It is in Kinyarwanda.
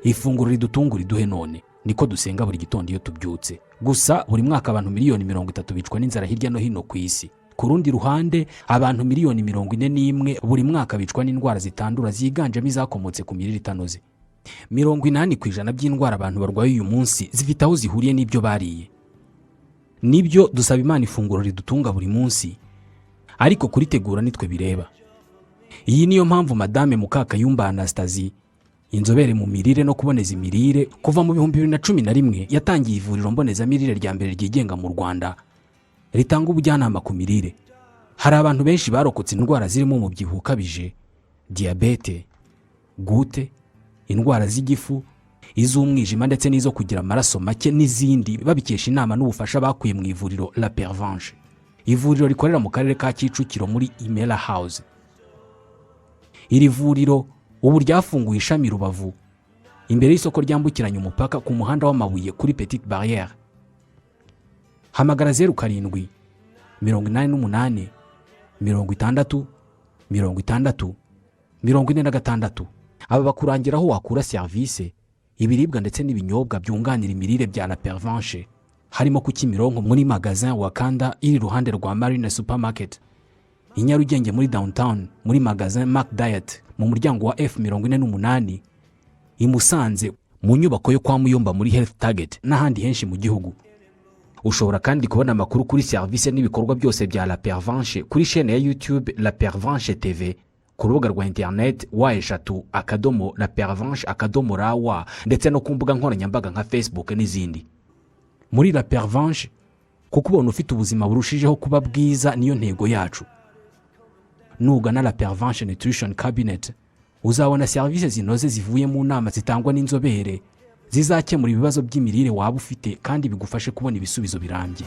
ifunguro ridutunga riduhe none, niko dusenga buri gitondo iyo tubyutse. Gusa buri mwaka abantu miliyoni 30 bicwa n'inzara hirya no hino ku isi. Ku rundi ruhande abantu miliyoni 41 buri mwaka bicwa n'indwara zitandura ziganjemo izakomotse ku mirire itanoze. 80% by'indwara abantu barwaye uyu munsi zifite aho zihuriye n'ibyo bariye. Nibyo dusaba Imana ifunguro ridutunga buri munsi, ariko kuritegura nitwe bireba. Iyi niyo mpamvu Madame Mukakayumba Anastasie, inzobere mu mirire no kuboneza imirire, kuva mu 2011 yatangiye ivuriro mboneza mirire rya mbere ryigenga mu Rwanda ritanga ubujyanama ku mirire. Hari abantu benshi barokotse indwara zirimo umubyibuho ukabije, diabete, gute, indwara z'igifu, iz'umwijima ndetse n'izo kugira amaraso make n'izindi, babikesha inama n'ubufasha bakuye mu ivuriro La Pervenche. Ivuriro rikorera mu karere ka Kicukiro muri Imera House. Iri vuriro ubu ryafunguye ishami Rubavu imbere y'isoko ryambukiranya umupaka ku muhanda w'amabuye kuri Petite Barrière. Hamagara 07 88 60 60 46. Aba bakurangira aho wakura service, ibiribwa ndetse n'ibinyobwa byunganira imirire bya La Pervenche, harimo ku Kimironko muri magazin Wakanda iri ruhande rwa Marine Supermarket, i Nyarugenge muri downtown muri magazin Mac Diet mu muryango wa F48, i Musanze mu nyubako yo kwa Muyomba muri Health Target n'ahandi henshi mu gihugu. Ushobora kandi kubona amakuru kuri service n'ibikorwa byose bya La Pervenche kuri chaîne ya YouTube La Pervenche TV, ku rubuga rwa internet wa@lapervenche.rawa ndetse no ku mbuga nkoranyambaga nka Facebook n'izindi. Muri La Pervenche, kuko ubona ufite ubuzima burushijeho kuba bwiza niyo ntego yacu. Nugana La Pervenchenutritioncabinet uzabona service zinoze zivuye mu nama zitangwa n'inzobere zizakemura ibibazo by'imirire waba ufite kandi bigufashe kubona ibisubizo birambye.